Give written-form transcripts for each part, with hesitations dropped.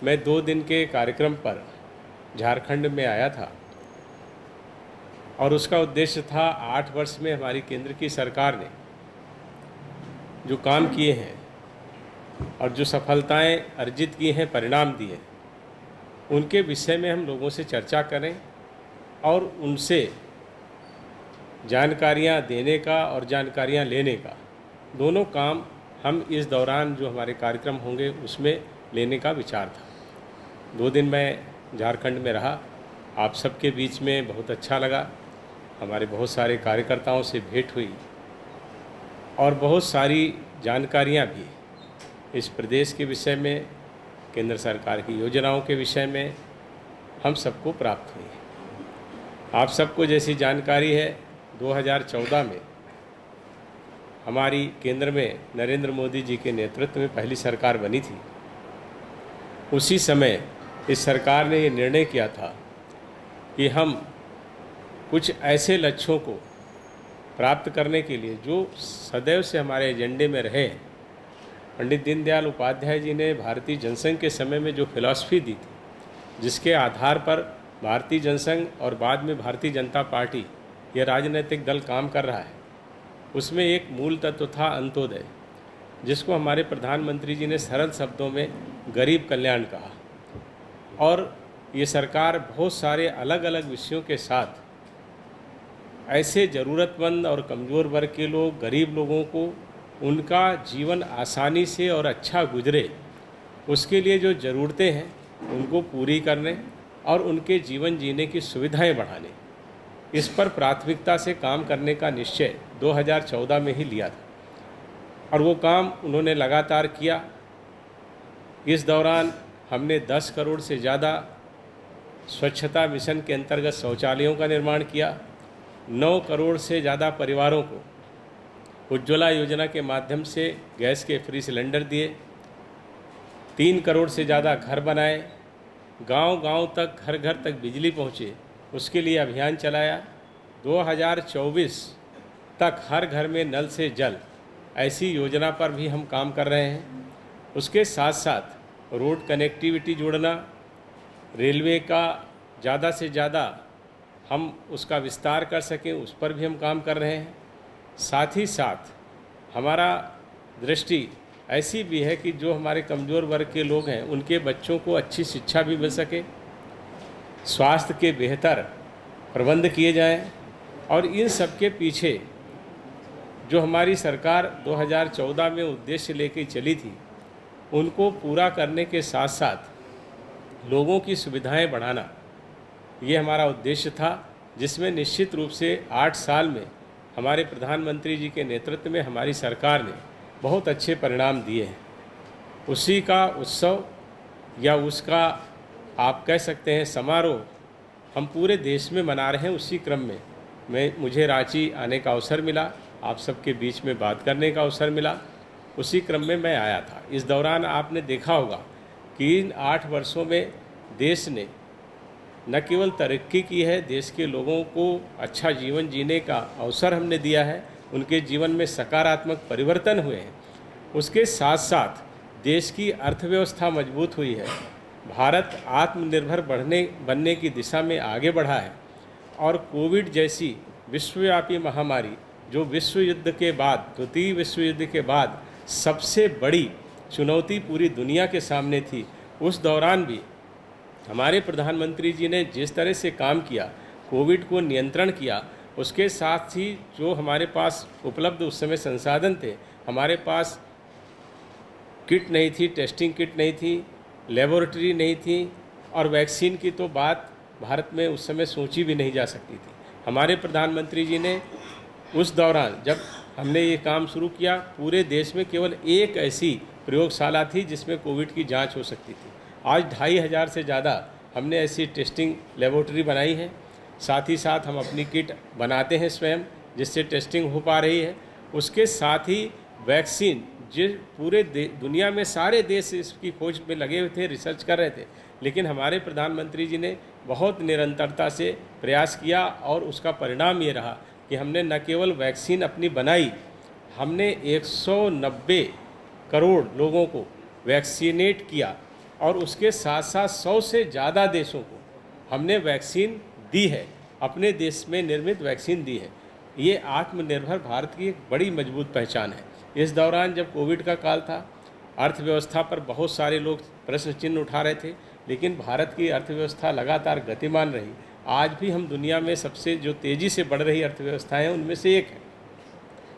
मैं 2 दिन के कार्यक्रम पर झारखंड में आया था और उसका उद्देश्य था 8 वर्ष में हमारी केंद्र की सरकार ने जो काम किए हैं और जो सफलताएं अर्जित की हैं, परिणाम दिए, उनके विषय में हम लोगों से चर्चा करें और उनसे जानकारियां देने का और जानकारियां लेने का, दोनों काम हम इस दौरान जो हमारे कार्यक्रम होंगे उसमें लेने का विचार था। 2 दिन मैं झारखंड में रहा, आप सबके बीच में बहुत अच्छा लगा। हमारे बहुत सारे कार्यकर्ताओं से भेंट हुई और बहुत सारी जानकारियां भी इस प्रदेश के विषय में, केंद्र सरकार की योजनाओं के विषय में हम सबको प्राप्त हुई। आप सबको जैसी जानकारी है, 2014 में हमारी केंद्र में नरेंद्र मोदी जी के नेतृत्व में पहली सरकार बनी थी। उसी समय इस सरकार ने ये निर्णय किया था कि हम कुछ ऐसे लक्ष्यों को प्राप्त करने के लिए जो सदैव से हमारे एजेंडे में रहे, पंडित दीनदयाल उपाध्याय जी ने भारतीय जनसंघ के समय में जो फिलॉसफी दी थी, जिसके आधार पर भारतीय जनसंघ और बाद में भारतीय जनता पार्टी यह राजनीतिक दल काम कर रहा है, उसमें एक मूल तत्व था अंत्योदय, जिसको हमारे प्रधानमंत्री जी ने सरल शब्दों में गरीब कल्याण कहा। और ये सरकार बहुत सारे अलग अलग विषयों के साथ ऐसे ज़रूरतमंद और कमज़ोर वर्ग के लोग, गरीब लोगों को उनका जीवन आसानी से और अच्छा गुजरे, उसके लिए जो ज़रूरतें हैं उनको पूरी करने और उनके जीवन जीने की सुविधाएं बढ़ाने, इस पर प्राथमिकता से काम करने का निश्चय 2014 में ही लिया था और वो काम उन्होंने लगातार किया। इस दौरान हमने 10 करोड़ से ज़्यादा स्वच्छता मिशन के अंतर्गत शौचालयों का निर्माण किया, 9 करोड़ से ज़्यादा परिवारों को उज्ज्वला योजना के माध्यम से गैस के फ्री सिलेंडर दिए, 3 करोड़ से ज़्यादा घर बनाए, गांव-गांव तक, घर घर तक बिजली पहुँचे, उसके लिए अभियान चलाया। 2024 तक हर घर में नल से जल, ऐसी योजना पर भी हम काम कर रहे हैं। उसके साथ साथ रोड कनेक्टिविटी जोड़ना, रेलवे का ज़्यादा से ज़्यादा हम उसका विस्तार कर सकें, उस पर भी हम काम कर रहे हैं। साथ ही साथ हमारा दृष्टि ऐसी भी है कि जो हमारे कमज़ोर वर्ग के लोग हैं, उनके बच्चों को अच्छी शिक्षा भी मिल सके, स्वास्थ्य के बेहतर प्रबंध किए जाएं। और इन सब के पीछे जो हमारी सरकार 2014 में उद्देश्य लेके चली थी, उनको पूरा करने के साथ साथ लोगों की सुविधाएं बढ़ाना, ये हमारा उद्देश्य था, जिसमें निश्चित रूप से 8 साल में हमारे प्रधानमंत्री जी के नेतृत्व में हमारी सरकार ने बहुत अच्छे परिणाम दिए हैं। उसी का उत्सव या उसका आप कह सकते हैं समारोह हम पूरे देश में मना रहे हैं। उसी क्रम में मुझे रांची आने का अवसर मिला, आप सबके बीच में बात करने का अवसर मिला, उसी क्रम में मैं आया था। इस दौरान आपने देखा होगा कि इन 8 वर्षों में देश ने न केवल तरक्की की है, देश के लोगों को अच्छा जीवन जीने का अवसर हमने दिया है, उनके जीवन में सकारात्मक परिवर्तन हुए हैं। उसके साथ साथ देश की अर्थव्यवस्था मजबूत हुई है, भारत आत्मनिर्भर बनने की दिशा में आगे बढ़ा है और कोविड जैसी विश्वव्यापी महामारी, जो विश्व युद्ध के बाद, द्वितीय विश्व युद्ध के बाद सबसे बड़ी चुनौती पूरी दुनिया के सामने थी, उस दौरान भी हमारे प्रधानमंत्री जी ने जिस तरह से काम किया, कोविड को नियंत्रण किया, उसके साथ ही जो हमारे पास उपलब्ध उस समय संसाधन थे, हमारे पास किट नहीं थी, टेस्टिंग किट नहीं थी, लेबोरेटरी नहीं थी और वैक्सीन की तो बात भारत में उस समय सोची भी नहीं जा सकती थी। हमारे प्रधानमंत्री जी ने उस दौरान जब हमने ये काम शुरू किया, पूरे देश में केवल एक ऐसी प्रयोगशाला थी जिसमें कोविड की जांच हो सकती थी। आज 2500 से ज़्यादा हमने ऐसी टेस्टिंग लेबोरेटरी बनाई है। साथ ही साथ हम अपनी किट बनाते हैं स्वयं, जिससे टेस्टिंग हो पा रही है। उसके साथ ही वैक्सीन, जिस पूरे दुनिया में सारे देश इसकी खोज में लगे हुए थे, रिसर्च कर रहे थे, लेकिन हमारे प्रधानमंत्री जी ने बहुत निरंतरता से प्रयास किया और उसका परिणाम ये रहा कि हमने न केवल वैक्सीन अपनी बनाई, हमने 190 करोड़ लोगों को वैक्सीनेट किया और उसके साथ साथ 100 से ज़्यादा देशों को हमने वैक्सीन दी है, अपने देश में निर्मित वैक्सीन दी है। ये आत्मनिर्भर भारत की एक बड़ी मजबूत पहचान है। इस दौरान जब कोविड का काल था, अर्थव्यवस्था पर बहुत सारे लोग प्रश्न चिन्ह उठा रहे थे, लेकिन भारत की अर्थव्यवस्था लगातार गतिमान रही। आज भी हम दुनिया में सबसे जो तेज़ी से बढ़ रही अर्थव्यवस्थाएं हैं उनमें से एक है।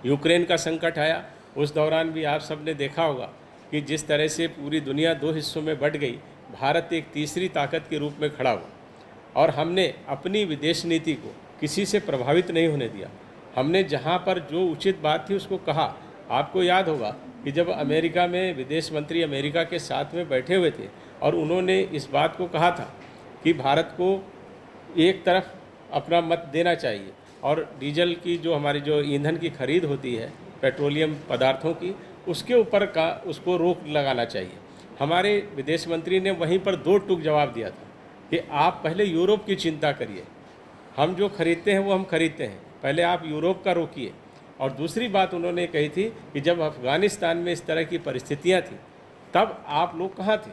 यूक्रेन का संकट आया, उस दौरान भी आप सब ने देखा होगा कि जिस तरह से पूरी दुनिया 2 हिस्सों में बँट गई, भारत एक तीसरी ताकत के रूप में खड़ा हुआ और हमने अपनी विदेश नीति को किसी से प्रभावित नहीं होने दिया। हमने जहाँ पर जो उचित बात थी उसको कहा। आपको याद होगा कि जब अमेरिका में विदेश मंत्री अमेरिका के साथ में बैठे हुए थे और उन्होंने इस बात को कहा था कि भारत को एक तरफ अपना मत देना चाहिए और डीजल की जो हमारी जो ईंधन की खरीद होती है पेट्रोलियम पदार्थों की, उसके ऊपर का उसको रोक लगाना चाहिए। हमारे विदेश मंत्री ने वहीं पर 2 टूक जवाब दिया था कि आप पहले यूरोप की चिंता करिए, हम जो खरीदते हैं वो हम खरीदते हैं, पहले आप यूरोप का रोकिए। और दूसरी बात उन्होंने कही थी कि जब अफ़गानिस्तान में इस तरह की परिस्थितियाँ थी तब आप लोग कहाँ थे,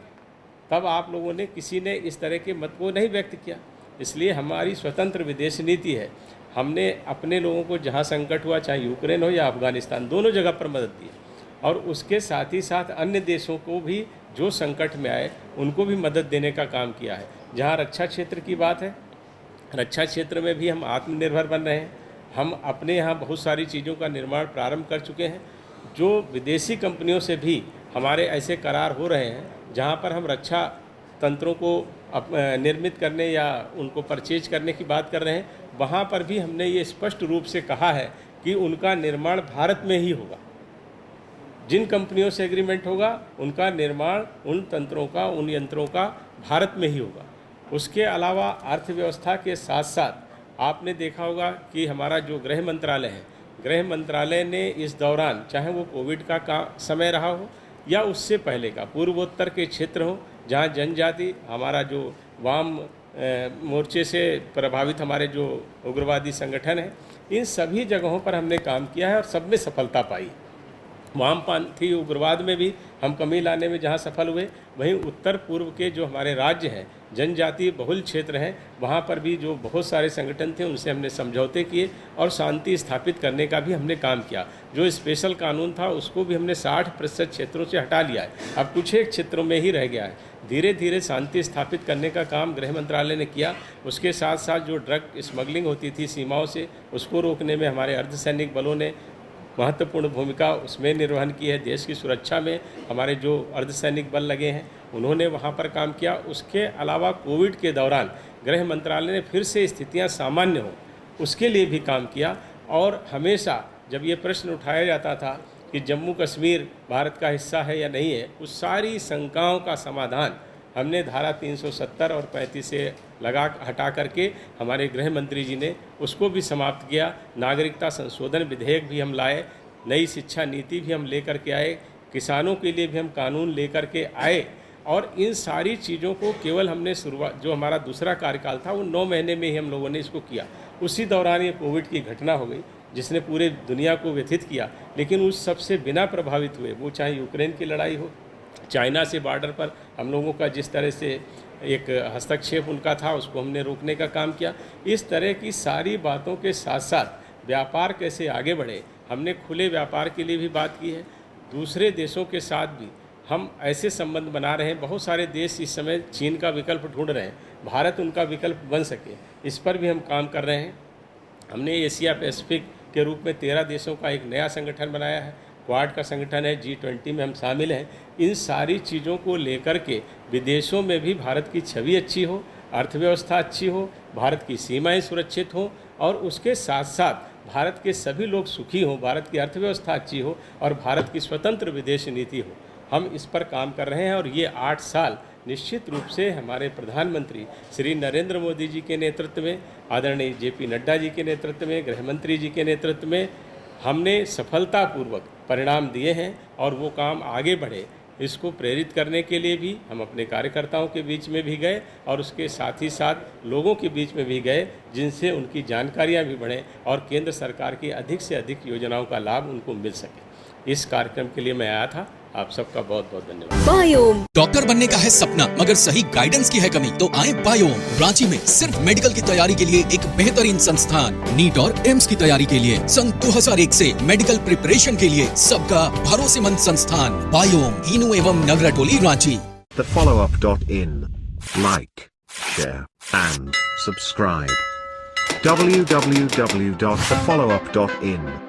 तब आप लोगों ने किसी ने इस तरह के मत को नहीं व्यक्त किया। इसलिए हमारी स्वतंत्र विदेश नीति है। हमने अपने लोगों को जहाँ संकट हुआ, चाहे यूक्रेन हो या अफ़गानिस्तान, दोनों जगह पर मदद दी और उसके साथ ही साथ अन्य देशों को भी जो संकट में आए उनको भी मदद देने का काम किया है। जहाँ रक्षा क्षेत्र की बात है, रक्षा क्षेत्र में भी हम आत्मनिर्भर बन रहे हैं। हम अपने यहाँ बहुत सारी चीज़ों का निर्माण प्रारंभ कर चुके हैं। जो विदेशी कंपनियों से भी हमारे ऐसे करार हो रहे हैं जहाँ पर हम रक्षा तंत्रों को निर्मित करने या उनको परचेज करने की बात कर रहे हैं, वहाँ पर भी हमने ये स्पष्ट रूप से कहा है कि उनका निर्माण भारत में ही होगा। जिन कंपनियों से एग्रीमेंट होगा उनका निर्माण उन तंत्रों का, उन यंत्रों का भारत में ही होगा। उसके अलावा अर्थव्यवस्था के साथ साथ आपने देखा होगा कि हमारा जो गृह मंत्रालय है, गृह मंत्रालय ने इस दौरान, चाहे वो कोविड का समय रहा हो या उससे पहले का पूर्वोत्तर के क्षेत्र हो जहाँ जनजाति, हमारा जो वाम मोर्चे से प्रभावित हमारे जो उग्रवादी संगठन हैं, इन सभी जगहों पर हमने काम किया है और सब में सफलता पाई। वामपंथी उग्रवाद में भी हम कमी लाने में जहां सफल हुए, वहीं उत्तर पूर्व के जो हमारे राज्य हैं, जनजातीय बहुल क्षेत्र हैं, वहां पर भी जो बहुत सारे संगठन थे उनसे हमने समझौते किए और शांति स्थापित करने का भी हमने काम किया। जो स्पेशल कानून था उसको भी हमने 60% क्षेत्रों से हटा लिया है, अब कुछ एक क्षेत्रों में ही रह गया है। धीरे धीरे शांति स्थापित करने का काम गृह मंत्रालय ने किया। उसके साथ साथ जो ड्रग स्मगलिंग होती थी सीमाओं से, उसको रोकने में हमारे अर्धसैनिक बलों ने महत्वपूर्ण भूमिका उसमें निर्वहन की है। देश की सुरक्षा में हमारे जो अर्धसैनिक बल लगे हैं उन्होंने वहाँ पर काम किया। उसके अलावा कोविड के दौरान गृह मंत्रालय ने फिर से स्थितियाँ सामान्य हों उसके लिए भी काम किया। और हमेशा जब ये प्रश्न उठाया जाता था कि जम्मू कश्मीर भारत का हिस्सा है या नहीं है, उस सारी शंकाओं का समाधान हमने धारा 370 और 35 से हटा करके हमारे गृह मंत्री जी ने उसको भी समाप्त किया। नागरिकता संशोधन विधेयक भी हम लाए, नई शिक्षा नीति भी हम लेकर के आए, किसानों के लिए भी हम कानून लेकर के आए। और इन सारी चीज़ों को केवल हमने शुरुआत, जो हमारा दूसरा कार्यकाल था वो 9 महीने में ही हम लोगों ने इसको किया। उसी दौरान ये कोविड की घटना हो गई जिसने पूरे दुनिया को व्यथित किया, लेकिन उस सबसे बिना प्रभावित हुए, वो चाहे यूक्रेन की लड़ाई हो, चाइना से बॉर्डर पर हम लोगों का जिस तरह से एक हस्तक्षेप उनका था उसको हमने रोकने का काम किया। इस तरह की सारी बातों के साथ साथ व्यापार कैसे आगे बढ़े, हमने खुले व्यापार के लिए भी बात की है। दूसरे देशों के साथ भी हम ऐसे संबंध बना रहे हैं। बहुत सारे देश इस समय चीन का विकल्प ढूंढ रहे हैं, भारत उनका विकल्प बन सके, इस पर भी हम काम कर रहे हैं। हमने एशिया पैसिफिक के रूप में 13 देशों का एक नया संगठन बनाया है, क्वाड का संगठन है, G20 में हम शामिल हैं। इन सारी चीज़ों को लेकर के विदेशों में भी भारत की छवि अच्छी हो, अर्थव्यवस्था अच्छी हो, भारत की सीमाएं सुरक्षित हों और उसके साथ साथ भारत के सभी लोग सुखी हों, भारत की अर्थव्यवस्था अच्छी हो और भारत की स्वतंत्र विदेश नीति हो। हम इस पर काम कर रहे हैं और ये 8 साल निश्चित रूप से हमारे प्रधानमंत्री श्री नरेंद्र मोदी जी के नेतृत्व में, आदरणीय JP नड्डा जी के नेतृत्व में, गृह मंत्री जी के नेतृत्व में हमने सफलतापूर्वक परिणाम दिए हैं और वो काम आगे बढ़े, इसको प्रेरित करने के लिए भी हम अपने कार्यकर्ताओं के बीच में भी गए और उसके साथ ही साथ लोगों के बीच में भी गए जिनसे उनकी जानकारियां भी बढ़ें और केंद्र सरकार की अधिक से अधिक योजनाओं का लाभ उनको मिल सके। इस कार्यक्रम के लिए मैं आया था। आप सबका बहुत बहुत धन्यवाद। बायोम डॉक्टर बनने का है सपना मगर सही गाइडेंस की है कमी, तो आए बायोम। रांची में सिर्फ मेडिकल की तैयारी के लिए एक बेहतरीन संस्थान, नीट और एम्स की तैयारी के लिए सन 2001 से मेडिकल प्रिपरेशन के लिए सबका भरोसेमंद संस्थान बायोम, इनू एवं नगरा टोली, Ranchi. thefollowup.in. Like, share, and subscribe. www.thefollowup.in